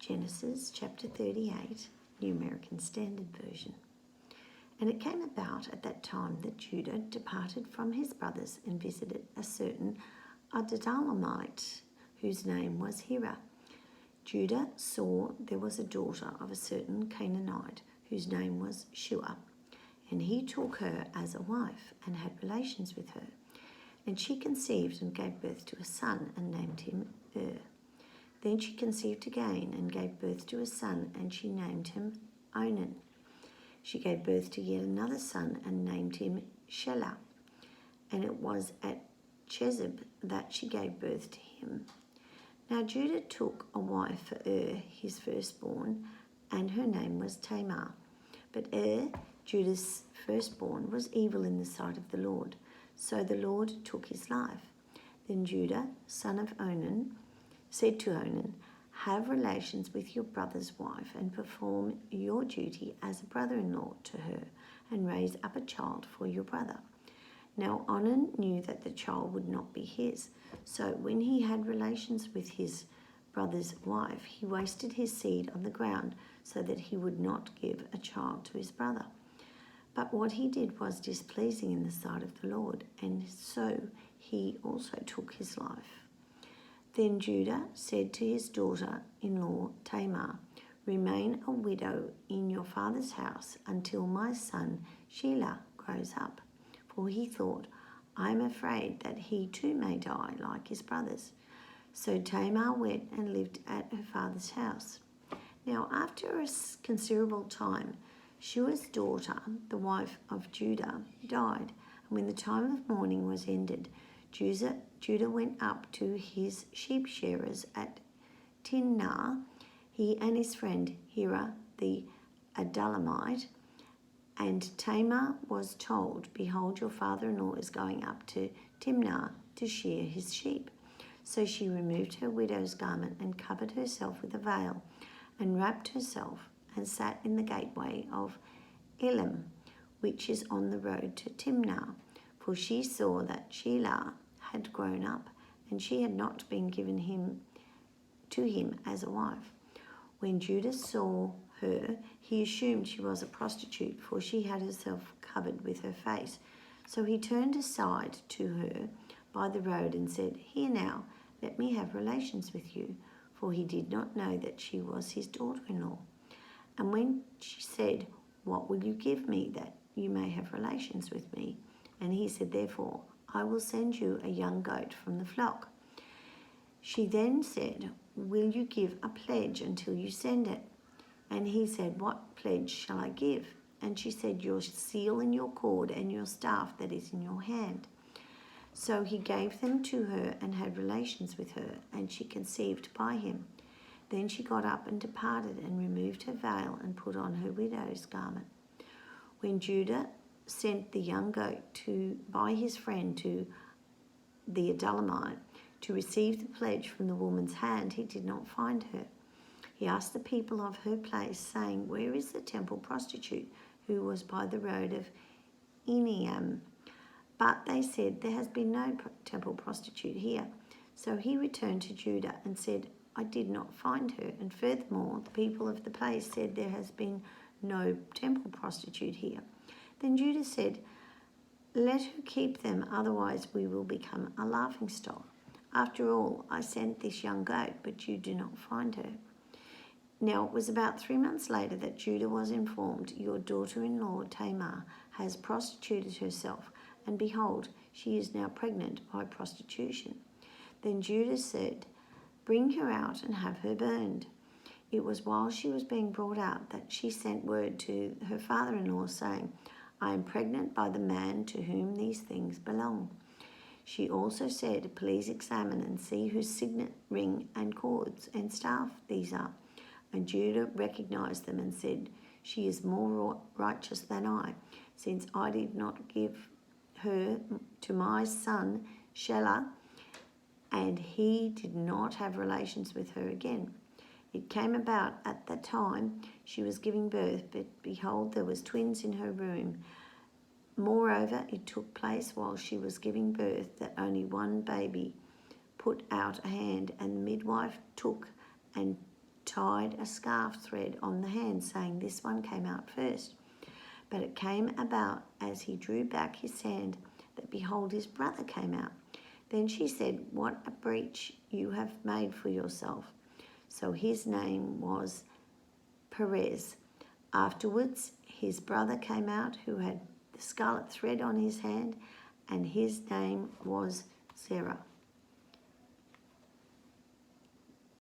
Genesis chapter 38, New American Standard Version. And it came about at that time that Judah departed from his brothers and visited a certain Adullamite, whose name was Hira. Judah saw there was a daughter of a certain Canaanite, whose name was Shua, and he took her as a wife and had relations with her. And she conceived and gave birth to a son and named him Then she conceived again and gave birth to a son, and she named him Onan. She gave birth to yet another son and named him Shelah. And it was at Chezib that she gave birth to him. Now Judah took a wife for his firstborn, and her name was Tamar. But Judah's firstborn, was evil in the sight of the Lord, so the Lord took his life. Then Judah, son of Onan, said to Onan, "Have relations with your brother's wife and perform your duty as a brother-in-law to her and raise up a child for your brother." Now Onan knew that the child would not be his, so when he had relations with his brother's wife, he wasted his seed on the ground so that he would not give a child to his brother. But what he did was displeasing in the sight of the Lord, and so he also took his life. Then Judah said to his daughter-in-law Tamar, "Remain a widow in your father's house until my son Shelah grows up." For he thought, "I am afraid that he too may die like his brothers." So Tamar went and lived at her father's house. Now after a considerable time, Shua's daughter, the wife of Judah, died. And when the time of mourning was ended, Judah went up to his sheep shearers at Timnah, he and his friend Hira the Adullamite. And Tamar was told, "Behold, your father-in-law is going up to Timnah to shear his sheep." So she removed her widow's garment and covered herself with a veil and wrapped herself and sat in the gateway of Elim, which is on the road to Timnah. For she saw that Shelah had grown up, and she had not been given to him as a wife. When Judah saw her, he assumed she was a prostitute, for she had herself covered with her face. So he turned aside to her by the road and said, "Here now, let me have relations with you," for he did not know that she was his daughter-in-law. And when she said, "What will you give me that you may have relations with me?" And he said, "Therefore, I will send you a young goat from the flock." She then said, "Will you give a pledge until you send it?" And he said, "What pledge shall I give?" And she said, "Your seal and your cord and your staff that is in your hand." So he gave them to her and had relations with her, and she conceived by him. Then she got up and departed and removed her veil and put on her widow's garment. When Judah sent the young goat by his friend to the Adullamite to receive the pledge from the woman's hand, he did not find her. He asked the people of her place, saying, "Where is the temple prostitute who was by the road of Enaim?" But they said, "There has been no temple prostitute here." So he returned to Judah and said, "I did not find her." And furthermore, the people of the place said, "There has been no temple prostitute here." Then Judah said, "Let her keep them, otherwise we will become a laughingstock. After all, I sent this young goat, but you do not find her." Now it was about 3 months later that Judah was informed, "Your daughter-in-law Tamar has prostituted herself, and behold, she is now pregnant by prostitution." Then Judah said, "Bring her out and have her burned." It was while she was being brought out that she sent word to her father-in-law, saying, "I am pregnant by the man to whom these things belong." She also said, "Please examine and see whose signet ring and cords and staff these are." And Judah recognized them and said, "She is more righteous than I, since I did not give her to my son Shelah, and he did not have relations with her again." It came about at that time she was giving birth, but behold, there was twins in her womb. Moreover, it took place while she was giving birth that only one baby put out a hand, and the midwife took and tied a scarf thread on the hand, saying, "This one came out first." But it came about as he drew back his hand that, behold, his brother came out. Then she said, "What a breach you have made for yourself." So his name was Perez. Afterwards, his brother came out, who had the scarlet thread on his hand, and his name was Zerah.